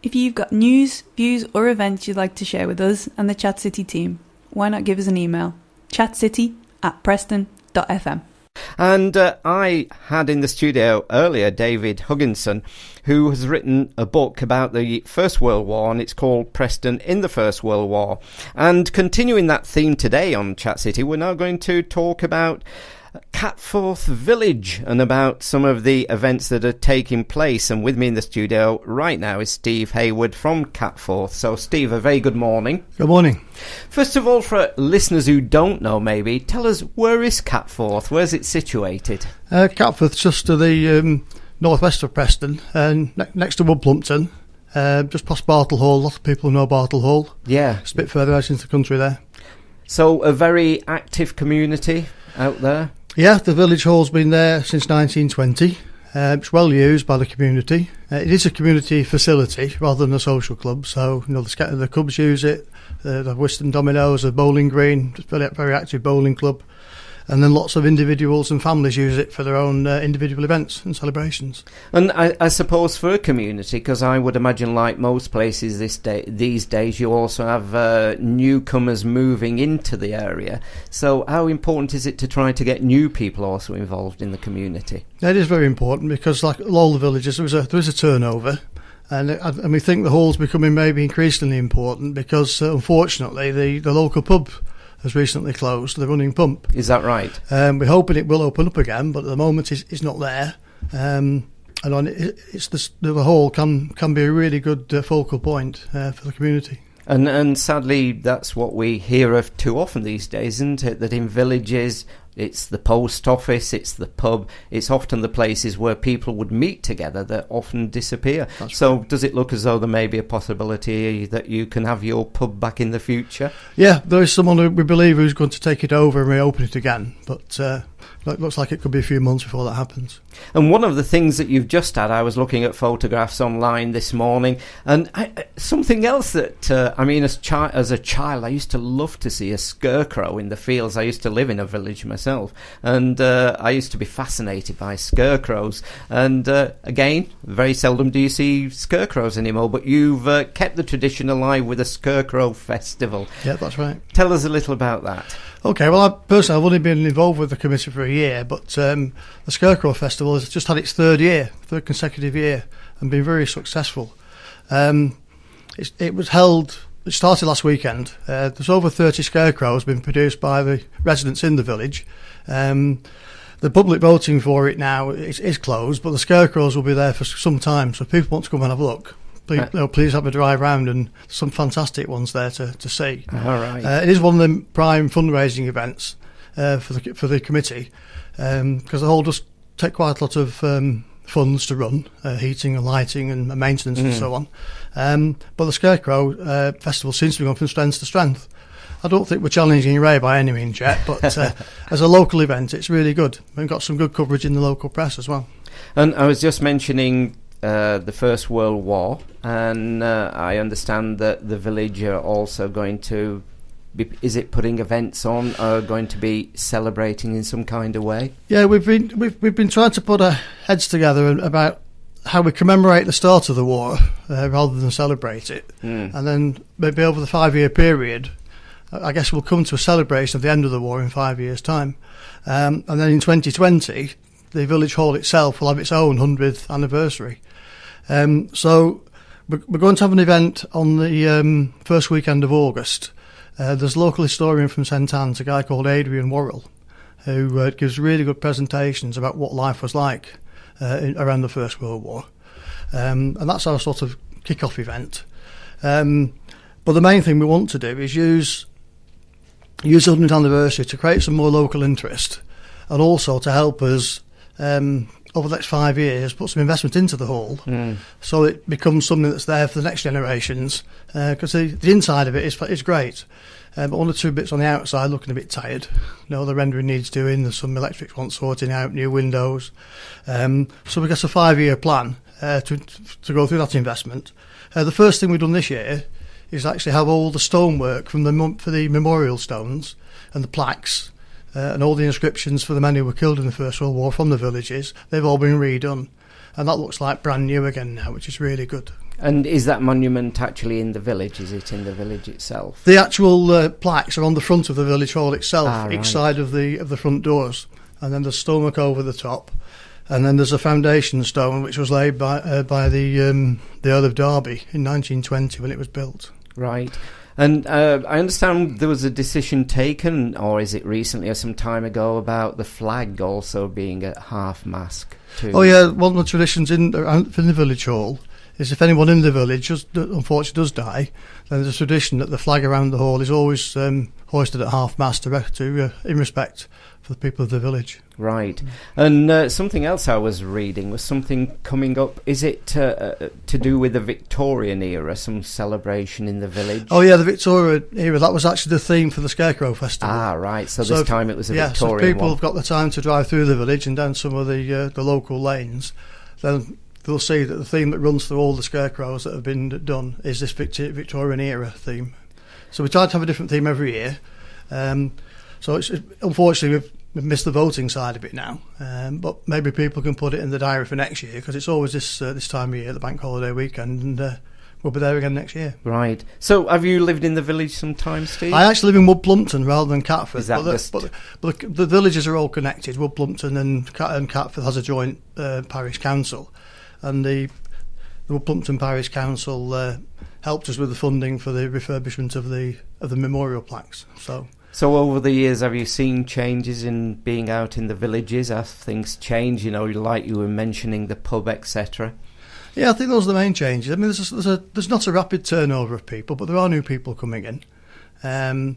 If you've got news, views or events you'd like to share with us and the Chat City team, why not give us an email? chatcity@preston.fm. And I had in the studio earlier David Hugginson, who has written a book about the First World War, and it's called Preston in the First World War. And continuing that theme today on Chat City, we're now going to talk about Catford Village and about some of the events that are taking place. And with me in the studio right now is Steve Heywood from Catford. So Steve, a very good morning. Good morning. First of all, for listeners who don't know, maybe tell us, where is Catford? Where's it situated? Catford's just to the northwest of Preston, next to Woodplumpton, just past Bartle Hall. A lot of people know Bartle Hall. Yeah. It's a bit further out into the country there. So a very active community out there? Yeah, the village hall's been there since 1920. It's well used by the community. It is a community facility rather than a social club. So, the clubs use it. The Whiston Dominoes, the bowling green, it's a very active bowling club. And then lots of individuals and families use it for their own individual events and celebrations. And I suppose for a community, because I would imagine like most places these days, you also have newcomers moving into the area. So how important is it to try to get new people also involved in the community? It is very important because, like all the villages, there is a turnover. And we think the hall's becoming maybe increasingly important because, unfortunately, the local pub has recently closed, the Running Pump. Is that right? We're hoping it will open up again, but at the moment it's not there. The hall can be a really good focal point for the community. And sadly, that's what we hear of too often these days, isn't it? That in villages, it's the post office, it's the pub, it's often the places where people would meet together that often disappear. So does it look as though there may be a possibility that you can have your pub back in the future? Yeah, there is someone who we believe who's going to take it over and reopen it again, but it looks like it could be a few months before that happens. And one of the things that you've just had, I was looking at photographs online this morning, and something else that, as a child, I used to love to see a scarecrow in the fields. I used to live in a village myself, and I used to be fascinated by scarecrows. And again, very seldom do you see scarecrows anymore, but you've kept the tradition alive with a Scarecrow Festival. Yeah, that's right. Tell us a little about that. Okay, well, I've only been involved with the committee for a year, but the Scarecrow Festival has just had its third consecutive year, and been very successful. It started last weekend. There's over 30 scarecrows been produced by the residents in the village. The public voting for it now is closed, but the scarecrows will be there for some time, so if people want to come and have a look, please have a drive round, and some fantastic ones there to see. All right. It is one of the prime fundraising events for the committee, because the hall does take quite a lot of funds to run, heating and lighting and maintenance and so on. But the Scarecrow Festival seems to be going from strength to strength. I don't think we're challenging Ray by any means yet, but as a local event, it's really good. We've got some good coverage in the local press as well. And I was just mentioning the First World War, and I understand that the village are also going to is it putting events on, or going to be celebrating in some kind of way? Yeah, we've been trying to put our heads together about how we commemorate the start of the war rather than celebrate it, and then maybe over the 5-year period, I guess we'll come to a celebration of the end of the war in 5 years' time, and then in 2020, the village hall itself will have its own 100th anniversary. So we're going to have an event on the first weekend of August. There's a local historian from St Anne's, a guy called Adrian Worrell, who gives really good presentations about what life was like around the First World War. And that's our sort of kick-off event. But the main thing we want to do is use the 100th anniversary to create some more local interest, and also to help us over the next 5 years put some investment into the hall, so it becomes something that's there for the next generations, because the inside of it is great, but one or two bits on the outside looking a bit tired. The rendering needs doing, there's some electrics want sorting out, new windows, so we've got a 5-year plan to go through that investment. The first thing we've done this year is actually have all the stonework for the memorial stones and the plaques, and all the inscriptions for the men who were killed in the First World War from the villages. They've all been redone, and that looks like brand new again now, which is really good. And is that monument actually in the village? Is it in the village itself? The actual plaques are on the front of the village hall itself, Right. each side of the front doors, and then there's stomach over the top, and then there's a foundation stone which was laid by the Earl of Derby in 1920 when it was built. Right. And I understand there was a decision taken, or is it recently or some time ago, about the flag also being at half-mast too? Oh yeah, one of the traditions in the village hall is if anyone in the village unfortunately does die, then there's a tradition that the flag around the hall is always hoisted at half-mast in respect for the people of the village. Right. And something else I was reading was something coming up. Is it to do with the Victorian era, some celebration in the village? Oh yeah, the Victorian era, that was actually the theme for the Scarecrow Festival. Ah, right. So this time it was a Victorian so if people one. have got the time to drive through the village and down some of the local lanes, then they'll see that the theme that runs through all the scarecrows that have been done is this Victorian era theme. So we try to have a different theme every year. So it's unfortunately we've missed the voting side of it now, but maybe people can put it in the diary for next year, because it's always this time of year, the bank holiday weekend, and we'll be there again next year. Right. So have you lived in the village sometime, Steve? I actually live in Wood Plumpton rather than Catford. Is that but the villages are all connected. Wood Plumpton and Catford has a joint parish council, and the Wood Plumpton Parish Council helped us with the funding for the refurbishment of the memorial plaques. So over the years, have you seen changes in being out in the villages? Have things changed? Like you were mentioning, the pub, etc. Yeah, I think those are the main changes. I mean, there's not a rapid turnover of people, but there are new people coming in. I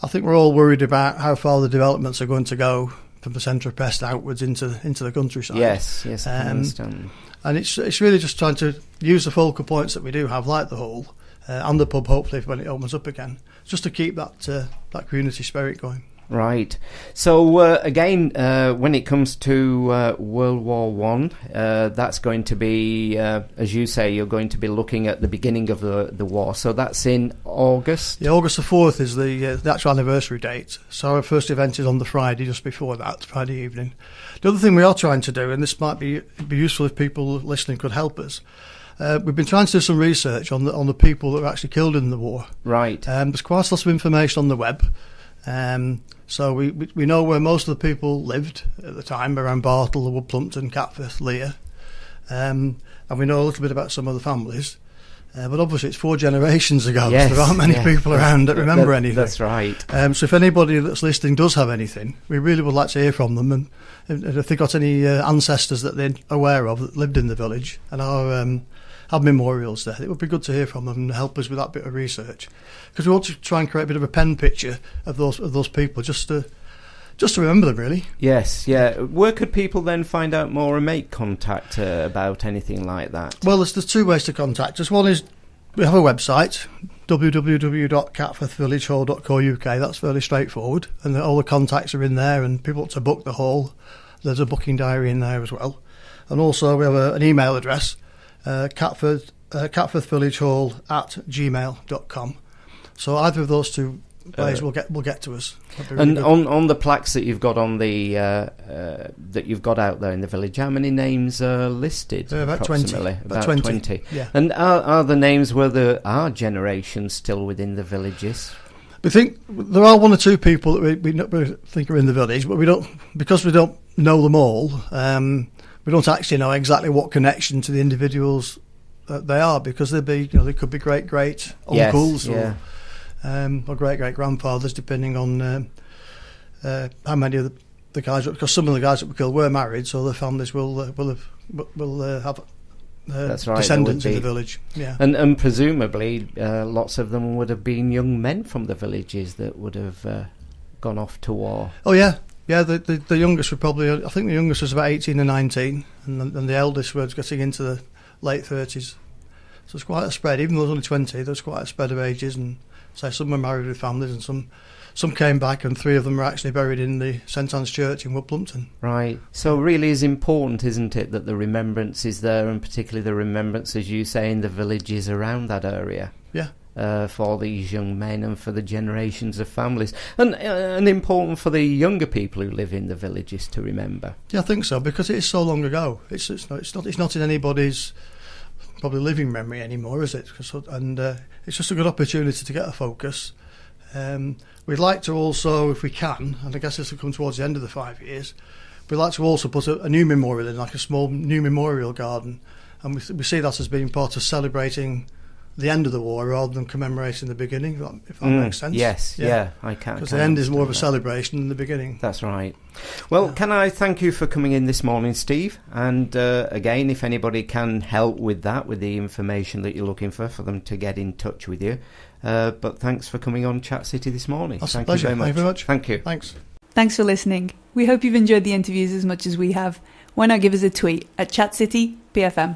think we're all worried about how far the developments are going to go from the centre of Preston outwards into the countryside. Yes, I understand. And it's really just trying to use the focal points that we do have, like the hall and the pub, hopefully when it opens up again, just to keep that community spirit going. Right. So again, when it comes to World War One, that's going to be, as you say, you're going to be looking at the beginning of the war. So that's in August. Yeah, August the 4th is the actual anniversary date. So our first event is on the Friday just before that, Friday evening. The other thing we are trying to do, and this might be useful if people listening could help us. We've been trying to do some research on the people that were actually killed in the war. Right. There's quite a lot of information on the web. So we know where most of the people lived at the time, around Bartle, Wood Plumpton, Catford, Lear. And we know a little bit about some of the families. But obviously it's 4 generations ago, yes, so there aren't many people around that remember anything. That's right. So if anybody that's listening does have anything, we really would like to hear from them. And if they've got any ancestors that they're aware of that lived in the village and have memorials there, it would be good to hear from them and help us with that bit of research. Because we want to try and create a bit of a pen picture of those people, just to remember them, really. Yes, yeah. Where could people then find out more and make contact about anything like that? Well, there's 2 ways to contact us. One is we have a website, www.catfordvillagehall.co.uk. That's fairly straightforward, and all the contacts are in there, and people want to book the hall. There's a booking diary in there as well. And also we have an email address, catfordvillagehall@gmail.com. So either of those 2 ways will get to us. Really and good. on the plaques that you've got on the that you've got out there in the village, how many names are listed? About 20. About 20. Yeah. And are the names where there are generations still within the villages? We think there are 1 or 2 people that we think are in the village, but we don't know them all. We don't actually know exactly what connection to the individuals they are, because they could be great uncles, yes, or great grandfathers, depending on how many of the guys. Because some of the guys that were killed were married, so their families will have That's right, descendants in the village. Yeah, and presumably lots of them would have been young men from the villages that would have gone off to war. Oh yeah. Yeah, the youngest were probably, I think the youngest was about 18 or 19, and the eldest was getting into the late 30s. So it's quite a spread. Even though there was only 20, there's quite a spread of ages, and so some were married with families, and some came back, and 3 of them were actually buried in the St Anne's Church in Wood Plumpton. Right. So really is important, isn't it, that the remembrance is there, and particularly the remembrance, as you say, in the villages around that area. Yeah. For these young men and for the generations of families, and important for the younger people who live in the villages to remember. Yeah, I think so, because it is so long ago. It's not in anybody's probably living memory anymore, is it? And it's just a good opportunity to get a focus. We'd like to also, if we can, and I guess this will come towards the end of the 5 years, we'd like to also put a new memorial in, like a small new memorial garden. And we see that as being part of celebrating the end of the war rather than commemorating the beginning, if that makes sense. Yes, yeah, I can. Because the end is more of a celebration than the beginning. That's right. Well, can I thank you for coming in this morning, Steve? And again, if anybody can help with that, with the information that you're looking for them to get in touch with you. But thanks for coming on Chat City this morning. That's Thank a pleasure. you very much. Thank you very much. Thank you. Thanks. Thanks for listening. We hope you've enjoyed the interviews as much as we have. Why not give us a tweet at Chat City PFM?